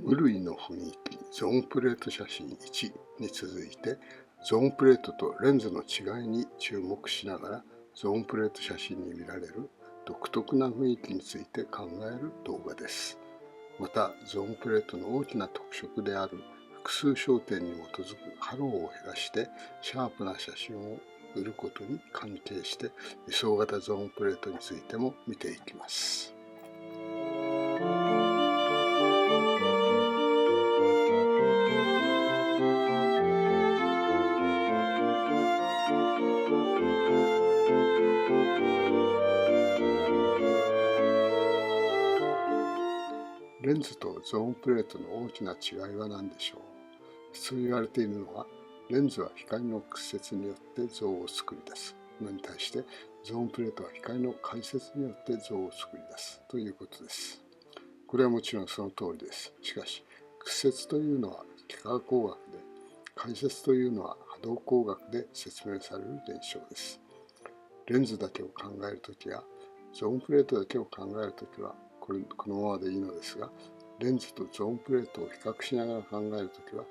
無類の雰囲気ゾーンプレート写真1に続いて、ゾーンプレートとレンズの違いに注目しながら、ゾーンプレート写真に見られる独特な雰囲気について考える動画です。また、ゾーンプレートの大きな特色である複数焦点に基づくハローを減らしてシャープな写真を売ることに関係して、位相型ゾーンプレートについても見ていきます。レンズとゾーンプレートの大きな違いは何でしょう。普通言われているのは、レンズは光の屈折によって像を作り出すのに対して、ゾーンプレートは光の解説によって像を作り出すということです。これはもちろんその通りです。しかし、屈折というのは幾何工学で、解説というのは波動工学で説明される現象です。レンズだけを考えるときや、ゾーンプレートだけを考えるときは、このままでいいのですが、レンズとゾーンプレートを比較しながら考えるときは、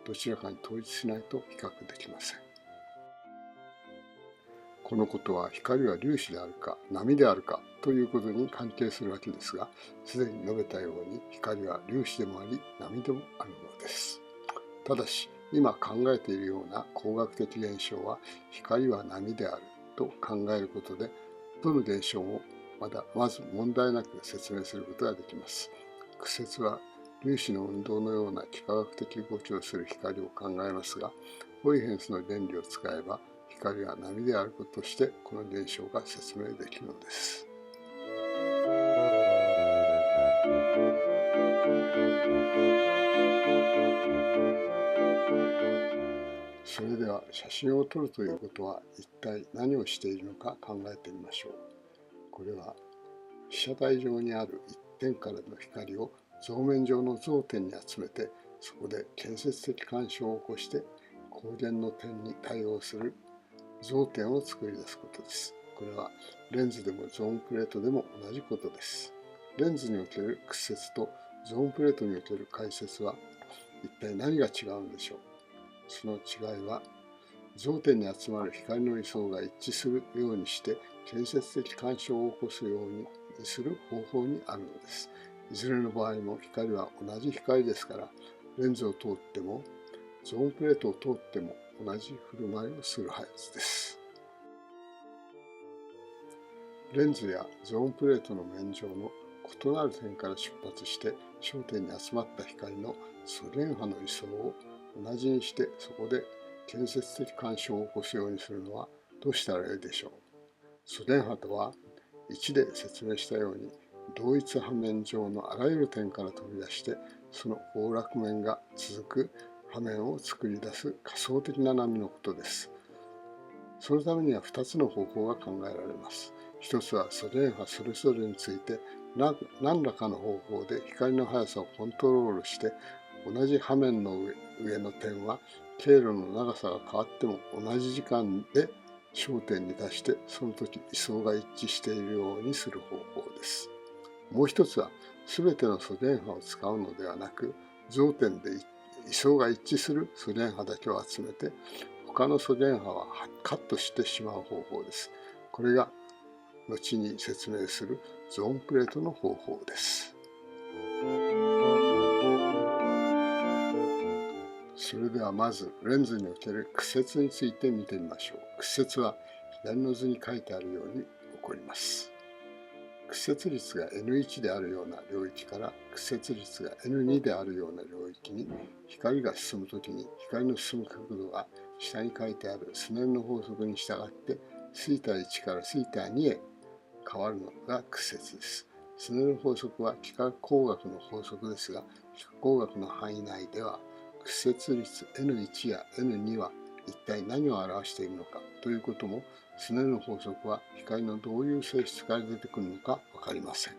どちらかに統一しないと比較できません。このことは光は粒子であるか波であるかということに関係するわけですが、すでに述べたように光は粒子でもあり波でもあるのです。ただし、今考えているような工学的現象は光は波であると考えることで、どの現象もまず問題なく説明することができます。屈折は粒子の運動のような幾何学的動きをする光を考えますが、ホイヘンスの原理を使えば光が波であることとしてこの現象が説明できるのです。それでは写真を撮るということは一体何をしているのか考えてみましょう。これは被写体上にある一点からの光を像面上の像点に集めて、そこで建設的干渉を起こして光源の点に対応する像点を作り出すことです。これはレンズでもゾーンプレートでも同じことです。レンズにおける屈折とゾーンプレートにおける解説は一体何が違うのでしょう。その違いは、像点に集まる光の位相が一致するようにして建設的干渉を起こすようにする方法にあるのです。いずれの場合も光は同じ光ですから、レンズを通ってもゾーンプレートを通っても同じ振る舞いをするはずです。レンズやゾーンプレートの面上の異なる点から出発して焦点に集まった光の素連波の位相を同じにして、そこで建設的干渉を起こすようにするのはどうしたらよいでしょう。素連波とは、1で説明したように同一波面上のあらゆる点から飛び出してその崩落面が続く波面を作り出す仮想的な波のことです。そのためには2つの方法が考えられます。一つは素連波それぞれについて何らかの方法で光の速さをコントロールして、同じ波面の上の点は経路の長さが変わっても同じ時間で焦点に出して、その時位相が一致しているようにする方法です。もう一つは、すべての素連波を使うのではなく、像点で位相が一致する素連波だけを集めて、他の素連波はカットしてしまう方法です。これが後に説明するゾーンプレートの方法です。それではまずレンズにおける屈折について見てみましょう。屈折は左の図に書いてあるように起こります。屈折率が N1 であるような領域から屈折率が N2 であるような領域に光が進むときに、光の進む角度が下に書いてあるスネルの法則に従ってθ1からθ2へ変わるのが屈折です。スネル法則は幾何工学の法則ですが、幾何工学の範囲内では屈折率 N1 や N2 は一体何を表しているのかということも、スネルの法則は光のどういう性質から出てくるのか分かりません。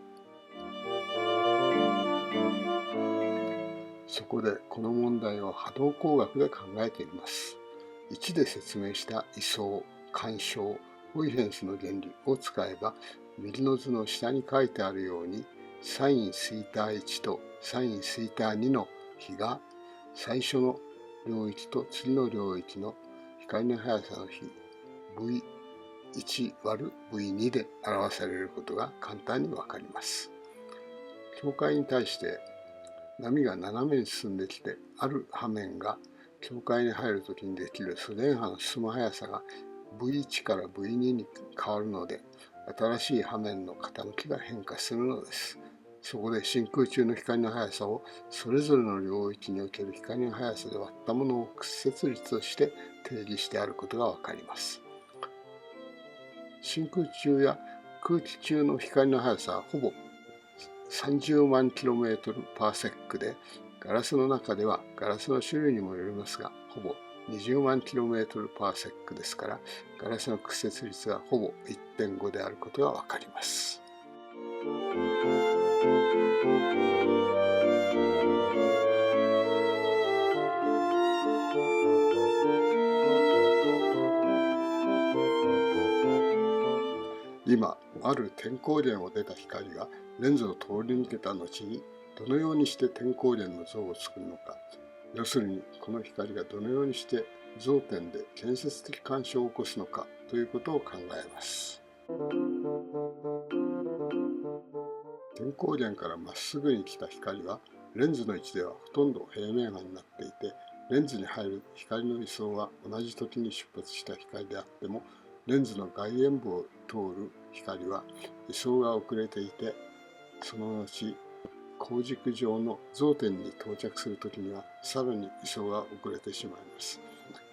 そこでこの問題を波動工学で考えてみます。1で説明した位相、干渉、ホイヘンスの原理を使えば、右の図の下に書いてあるように sinθ1 とサインスイター2の比が最初の領域と次の領域の光の速さの比 v1 割る v2 で表されることが簡単にわかります。境界に対して波が斜めに進んできて、ある波面が境界に入るときにできる素電波の進む速さが v1 から v2 に変わるので、新しい波面の傾きが変化するのです。そこで真空中の光の速さをそれぞれの領域における光の速さで割ったものを屈折率として定義してあることがわかります。真空中や空気中の光の速さはほぼ30万 km/s で、ガラスの中ではガラスの種類にもよりますが、ほぼ20万 km/s ですから、ガラスの屈折率はほぼ 1.5 であることがわかります。今、ある点光源を出た光がレンズを通り抜けた後に、どのようにして点光源の像を作るのか、要するにこの光がどのようにして像点で建設的干渉を起こすのかということを考えます。点光源からまっすぐに来た光はレンズの位置ではほとんど平面波になっていて、レンズに入る光の位相は同じ時に出発した光であっても、レンズの外縁部を通る光は位相が遅れていて、その後光軸上の像点に到着するときにはさらに位相が遅れてしまいます。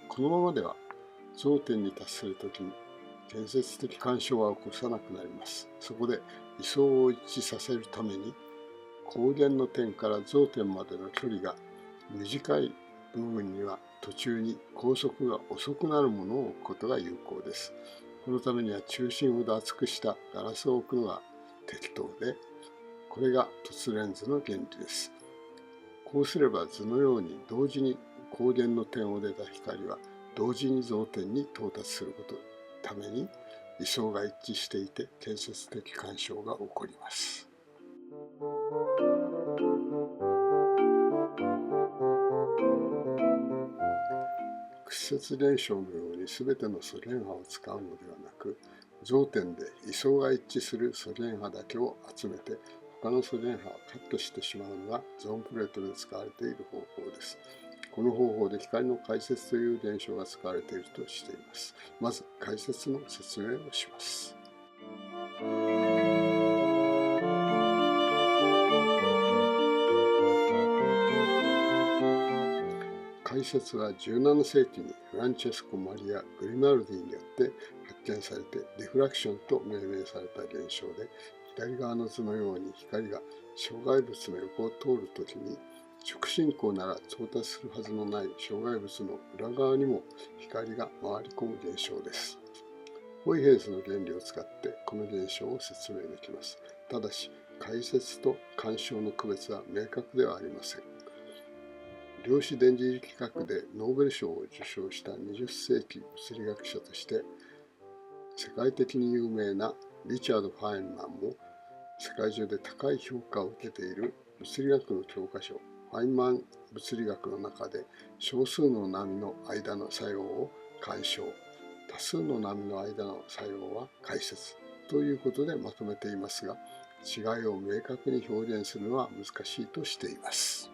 このままでは像点に達するときに建設的干渉は起こさなくなります。そこで位相を一致させるために、光源の点から像点までの距離が短い部分には途中に光速が遅くなるものを置くことが有効です。このためには中心ほど厚くしたガラスを置くのが適当で、これが凸レンズの原理です。こうすれば図のように同時に光源の点を出た光は同時に像点に到達することのために位相が一致していて建設的干渉が起こります。屈折現象のように全ての素連波を使うのではなく、像点で位相が一致する素連波だけを集めて、他の素連波をカットしてしまうのがゾーンプレートで使われている方法です。この方法で光の解説という現象が使われているとしています。まず解説の説明をします。解説は17世紀にフランチェスコ・マリア・グリマルディによって発見されてディフラクションと命名された現象で、左側の図のように光が障害物の横を通るときに、直進光なら到達するはずのない障害物の裏側にも光が回り込む現象です。ホイヘーズの原理を使ってこの現象を説明できます。ただし、解説と干渉の区別は明確ではありません。量子電磁力学でノーベル賞を受賞した20世紀物理学者として世界的に有名なリチャード・ファインマンも、世界中で高い評価を受けている物理学の教科書ファインマン物理学の中で、少数の波の間の作用を干渉、多数の波の間の作用は解説ということでまとめていますが、違いを明確に表現するのは難しいとしています。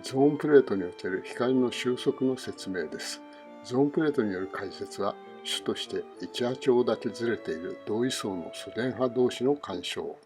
ゾーンプレートにおける光の収束の説明です。ゾーンプレートによる解説は、主として1波長だけずれている同位相の素電波同士の干渉、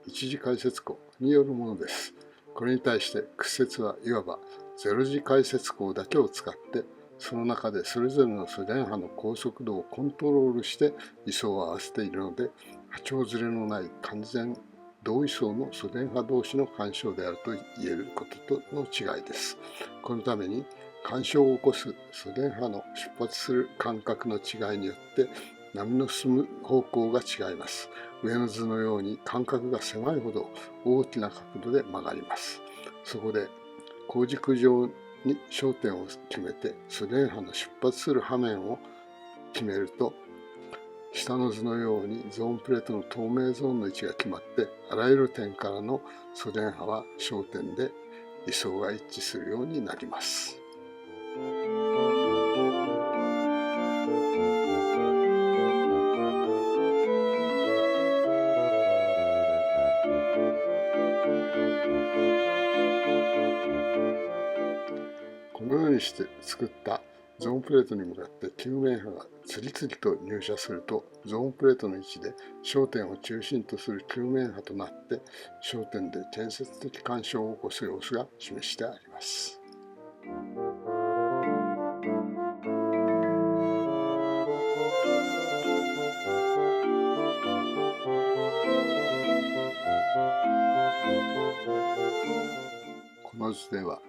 一次解説光によるものです。これに対して屈折はいわばゼロ次解説光だけを使って、その中でそれぞれの素電波の高速度をコントロールして位相を合わせているので、波長ずれのない完全同位相の素電波同士の干渉であると言えることとの違いです。このために干渉を起こすソ連波の出発する間隔の違いによって波の進む方向が違います。上の図のように間隔が狭いほど大きな角度で曲がります。そこで光軸上に焦点を決めてソ連波の出発する波面を決めると、下の図のようにゾーンプレートの透明ゾーンの位置が決まって、あらゆる点からのソ連波は焦点で位相が一致するようになります。このようにして作ったゾーンプレートに向かって球面波が次々と入射すると、ゾーンプレートの位置で焦点を中心とする球面波となって、焦点で建設的干渉を起こす様子が示してあります。この図では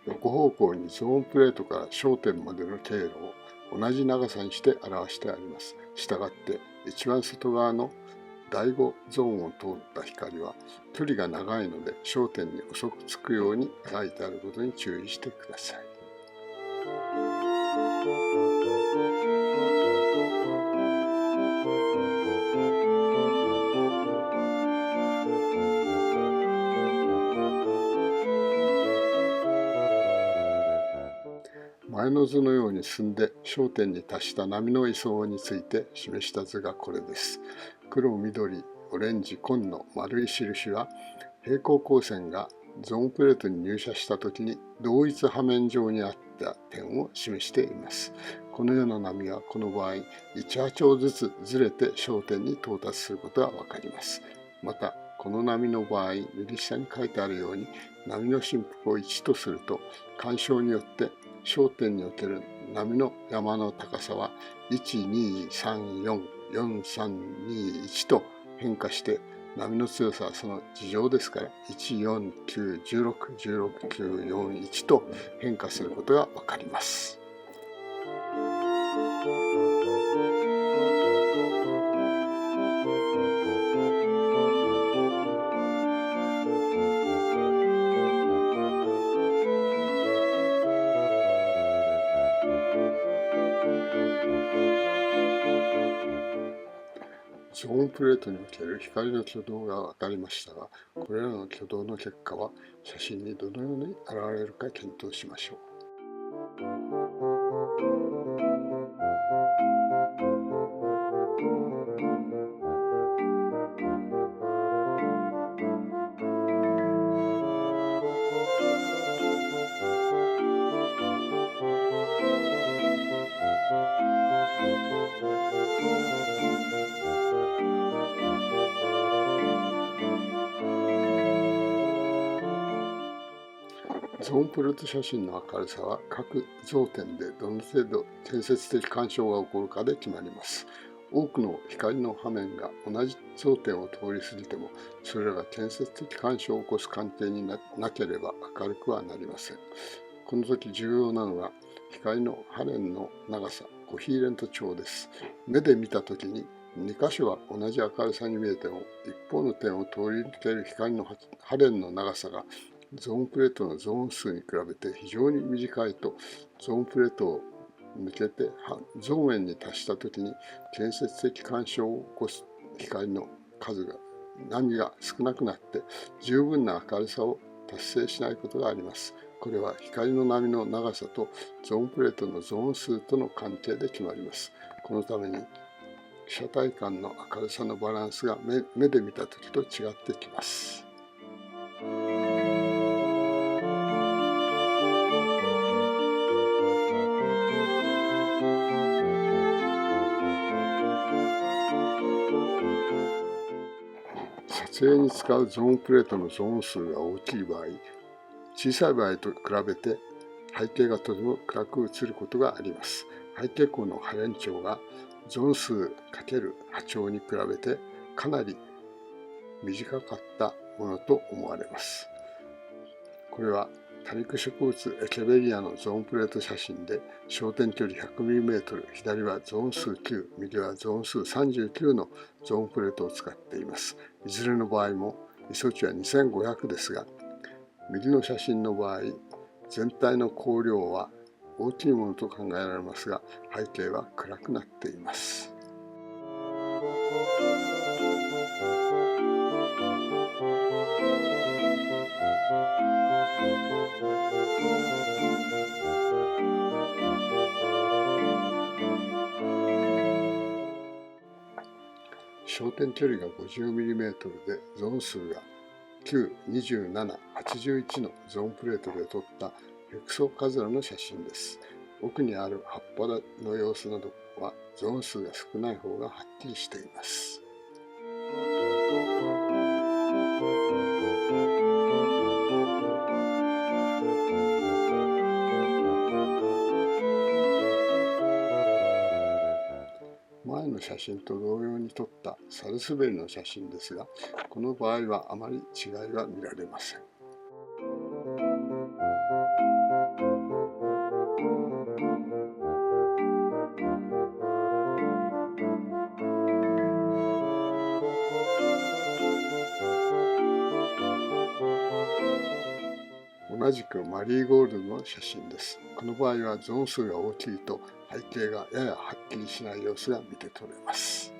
横方向にゾーンプレートから焦点までの経路を同じ長さにして表してあります。したがって一番外側の第5ゾーンを通った光は距離が長いので焦点に遅くつくように書いてあることに注意してください。前の図のように進んで焦点に達した波の位相について示した図がこれです。黒、緑、オレンジ、紺の丸い印は平行光線がゾーンプレートに入射したときに同一波面上にあった点を示しています。このような波はこの場合1波長ずつずれて焦点に到達することがわかります。またこの波の場合、右下に書いてあるように波の振幅を1とすると、干渉によって焦点における波の山の高さは1、2、3、4、4、3、2、1と変化して、波の強さはその次乗ですから1、4、9、16、16、9、4、1と変化することがわかります。ゾーンプレートにおける光の挙動が分かりましたが、これらの挙動の結果は写真にどのように現れるか検討しましょう。ゾーンプレート写真の明るさは各像点でどの程度建設的干渉が起こるかで決まります。多くの光の波面が同じ像点を通り過ぎても、それらが建設的干渉を起こす関係に なければ明るくはなりません。この時重要なのは光の波連の長さ、コヒーレント長です。目で見た時に2箇所は同じ明るさに見えても、一方の点を通り抜ける光の波連の長さがゾーンプレートのゾーン数に比べて非常に短いと、ゾーンプレートを抜けてゾーン円に達したときに建設的干渉を起こす光の数が波が少なくなって十分な明るさを達成しないことがあります。これは光の波の長さとゾーンプレートのゾーン数との関係で決まります。このために被写体間の明るさのバランスが目で見たときと違ってきます。撮影に使うゾーンプレートのゾーン数が大きい場合、小さい場合と比べて背景がとても暗く映ることがあります。背景光の波連長がゾーン数×波長に比べてかなり短かったものと思われます。これは多肉植物エケベリアのゾーンプレート写真で焦点距離 100mm、左はゾーン数9、右はゾーン数39のゾーンプレートを使っています。いずれの場合も ISO 値は2500ですが、右の写真の場合、全体の光量は大きいものと考えられますが、背景は暗くなっています。焦点距離が 50mm でゾーン数が9、27、81のゾーンプレートで撮ったヘクソカズラの写真です。奥にある葉っぱの様子などはゾーン数が少ない方がはっきりしています。前の写真と同様に撮ったサルスベリの写真ですが、この場合はあまり違いは見られません。同じくマリーゴールドの写真です。この場合はゾーン数が大きいと背景がややはっきりしない様子が見て取れます。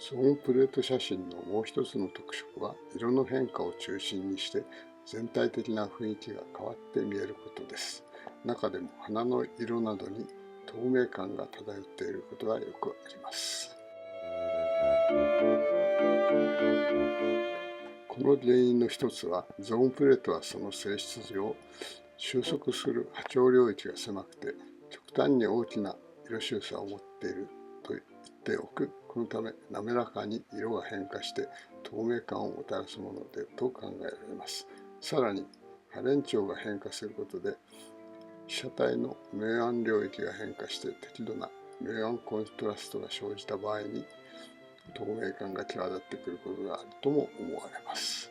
ゾーンプレート写真のもう一つの特色は、色の変化を中心にして全体的な雰囲気が変わって見えることです。中でも花の色などに透明感が漂っていることがよくあります。この原因の一つは、ゾーンプレートはその性質上、収束する波長領域が狭くて極端に大きな色収差を持っていると言っておく。このため滑らかに色が変化して透明感をもたらすものでと考えられます。さらに波連長が変化することで被写体の明暗領域が変化して適度な明暗コントラストが生じた場合に透明感が際立ってくることがあるとも思われます。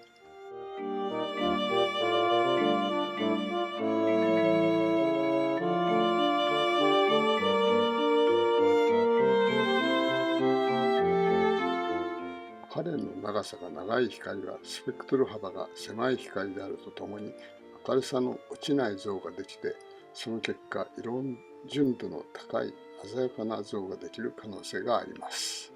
ハレンの長さが長い光はスペクトル幅が狭い光であるとともに明るさの落ちない像ができて、その結果色純度の高い鮮やかな像ができる可能性があります。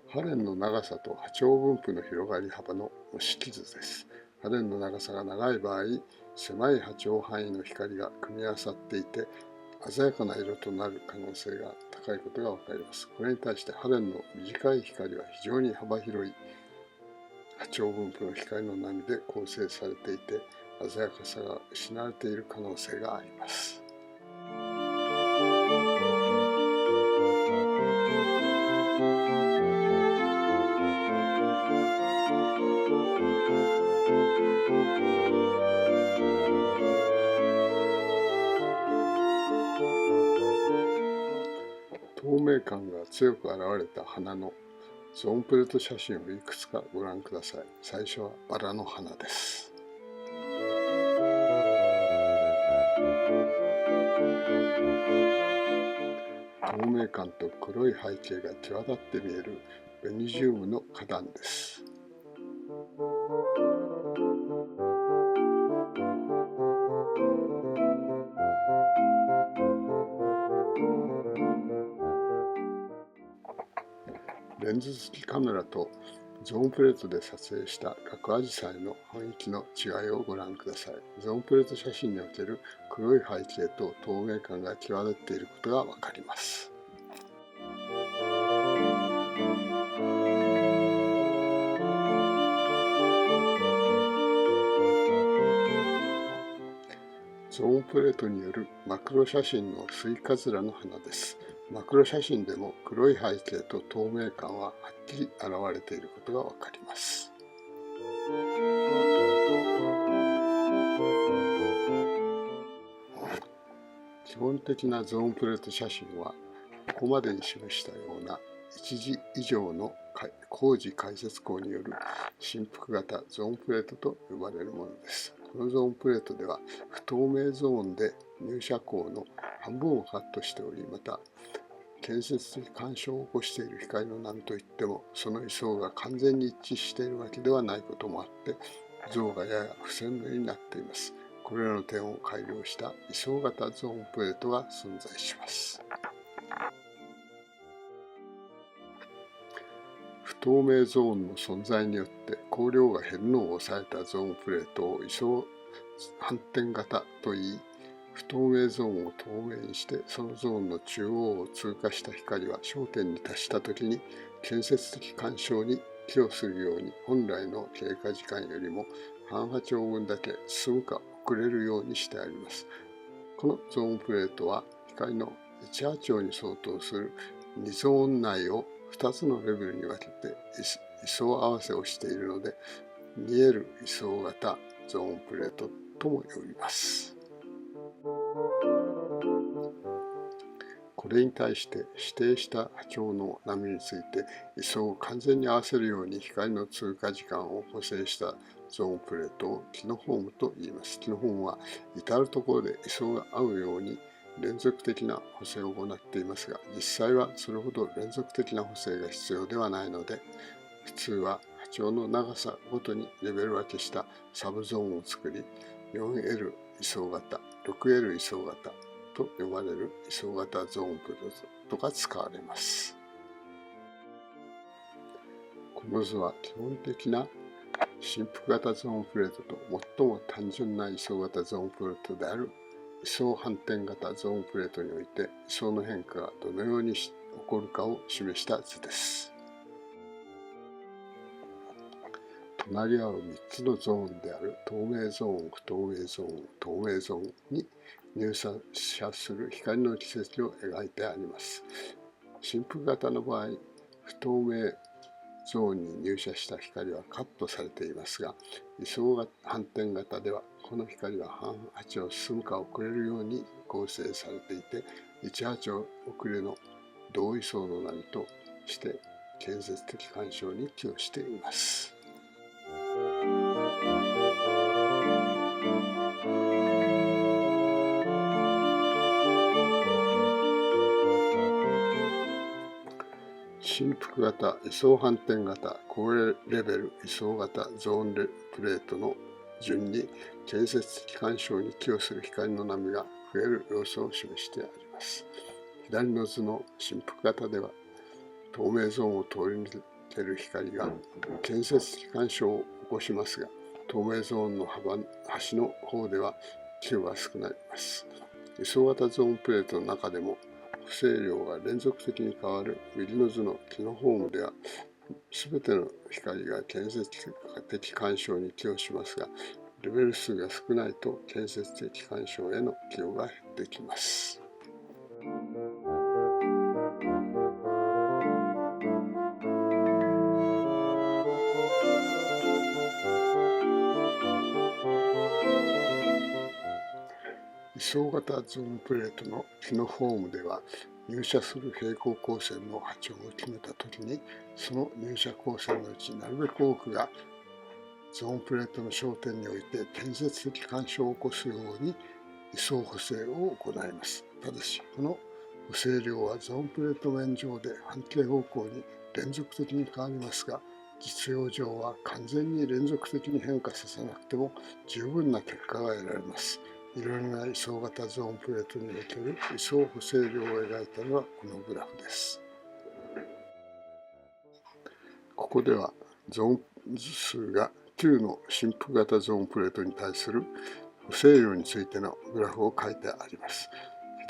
ハレンの長さと波長分布の広がり幅の模式図です。ハレンの長さが長い場合、狭い波長範囲の光が組み合わさっていて、鮮やかな色となる可能性が高いことがわかります。これに対してハレンの短い光は非常に幅広い波長分布の光の波で構成されていて、鮮やかさが失われている可能性があります。透明感が強く現れた花のゾーンプレート写真をいくつかご覧ください。最初はバラの花です。透明感と黒い背景が際立って見えるベニジウムの花壇です。レンズ付きカメラとゾーンプレートで撮影した角アジサイの雰囲気の違いをご覧ください。ゾーンプレート写真における黒い背景と透明感が際立っていることがわかります。ゾーンプレートによるマクロ写真のスイカズラの花です。マクロ写真でも黒い背景と透明感ははっきり現れていることがわかります。基本的なゾーンプレート写真はここまでに示したような1次以上の光磁解説光による振幅型ゾーンプレートと呼ばれるものです。このゾーンプレートでは不透明ゾーンで入射光の半分をカットしており、また建設的干渉を起こしている光の波といっても、その位相が完全に一致しているわけではないこともあって、像がやや不鮮明になっています。これらの点を改良した位相型ゾーンプレートが存在します。不透明ゾーンの存在によって光量が減るのを抑えたゾーンプレートを位相反転型といい、不透明ゾーンを透明にして、そのゾーンの中央を通過した光は焦点に達したときに建設的干渉に寄与するように、本来の経過時間よりも半波長分だけ進むか遅れるようにしてあります。このゾーンプレートは光の1波長に相当する2ゾーン内を2つのレベルに分けて位相合わせをしているので、2L 位相型ゾーンプレートとも呼びます。これに対して指定した波長の波について位相を完全に合わせるように光の通過時間を補正したゾーンプレートをキノホームと言います。キノホームは至るところで位相が合うように連続的な補正を行っていますが、実際はそれほど連続的な補正が必要ではないので、普通は波長の長さごとにレベル分けしたサブゾーンを作り、4L 位相型、6L 位相型と呼ばれる位相型ゾーンプレートが使われます。この図は基本的な振幅型ゾーンプレートと最も単純な位相型ゾーンプレートである位相反転型ゾーンプレートにおいて位相の変化がどのように起こるかを示した図です。隣り合う3つのゾーンである透明ゾーン、不透明ゾーン、透明ゾーンに入射する光の軌跡を描いてあります。振幅型の場合、不透明ゾーンに入射した光はカットされていますが、位相反転型ではこの光は半波長進むか遅れるように構成されていて、1波長遅れの同位相の波として建設的干渉に寄与しています。振幅型、位相反転型、高レベル位相型ゾーンプレートの順に建設的干渉に寄与する光の波が増える様子を示してあります。左の図の振幅型では透明ゾーンを通り抜ける光が建設的干渉を起こしますが、透明ゾーンの端の方では寄与が少なります。位相型ゾーンプレートの中でも不正量が連続的に変わる右の図のキノホームでは、すべての光が建設的干渉に寄与しますが、レベル数が少ないと建設的干渉への寄与が減ってきます。位相型ゾーンプレートのキノフォームでは、入射する平行光線の波長を決めたときに、その入射光線のうちなるべく多くがゾーンプレートの焦点において建設的干渉を起こすように位相補正を行います。ただし、この補正量はゾーンプレート面上で半径方向に連続的に変わりますが、実用上は完全に連続的に変化させなくても十分な結果が得られます。いろいろな位相型ゾーンプレートにおける位相補正量を描いたのはこのグラフです。ここではゾーン数が9の振幅型ゾーンプレートに対する補正量についてのグラフを書いてあります。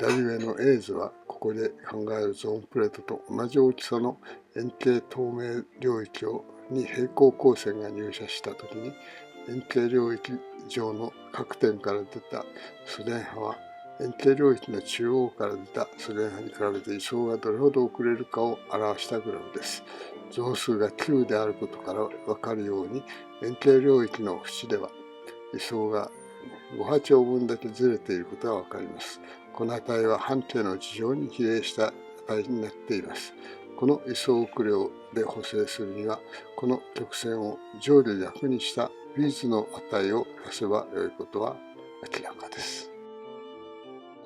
左上の A 図はここで考えるゾーンプレートと同じ大きさの円形透明領域に平行光線が入射したときに、円形領域上の各点から出た素電波は円形領域の中央から出た素電波に比べて位相がどれほど遅れるかを表したグラフです。増数が9であることから分かるように、円形領域の縁では位相が5波長分だけずれていることが分かります。この値は半径の事情に比例した値になっています。この位相遅れで補正するには、この曲線を上下逆にしたビーズの値を足せばよいことは明らかです。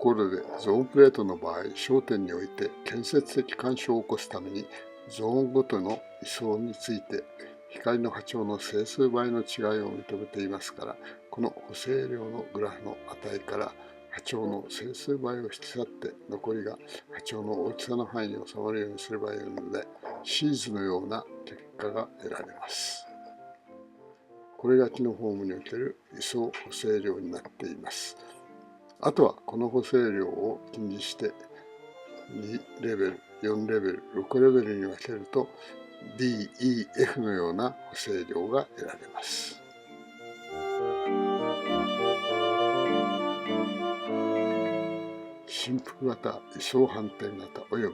ところで、ゾーンプレートの場合、焦点において建設的干渉を起こすために、ゾーンごとの位相について光の波長の整数倍の違いを認めていますから、この補正量のグラフの値から波長の整数倍を引き去って、残りが波長の大きさの範囲に収まるようにすればよいので、シーズのような結果が得られます。これがキノフォームにおける位相補正量になっています。あとはこの補正量を近似して2レベル、4レベル、6レベルに分けると D、E、F のような補正量が得られます。振幅型位相反転型およ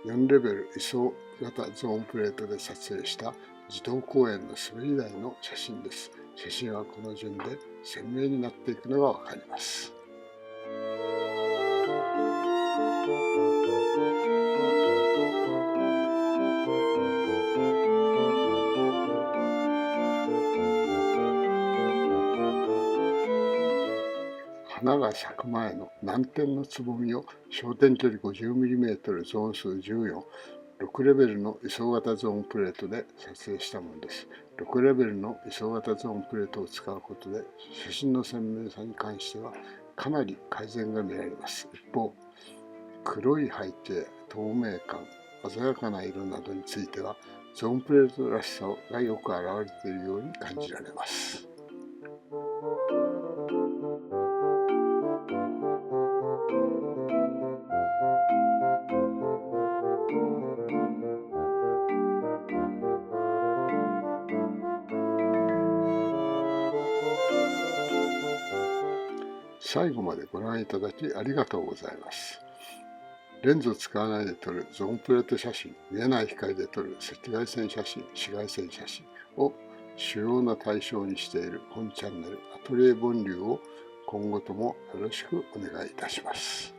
び4レベル位相型ゾーンプレートで撮影した自動公園の滑り台の写真です。写真はこの順で鮮明になっていくのがわかります。花が咲く前の南天のつぼみを焦点距離 50mm ゾーン数14、6レベルの位相型ゾーンプレートで撮影したものです。6レベルの位相型ゾーンプレートを使うことで、写真の鮮明さに関してはかなり改善が見られます。一方、黒い背景、透明感、鮮やかな色などについては、ゾーンプレートらしさがよく表れているように感じられます。最後までご覧いただきありがとうございます。レンズを使わないで撮るゾーンプレート写真、見えない光で撮る赤外線写真、紫外線写真を主要な対象にしている本チャンネルアトリエボンリューを今後ともよろしくお願いいたします。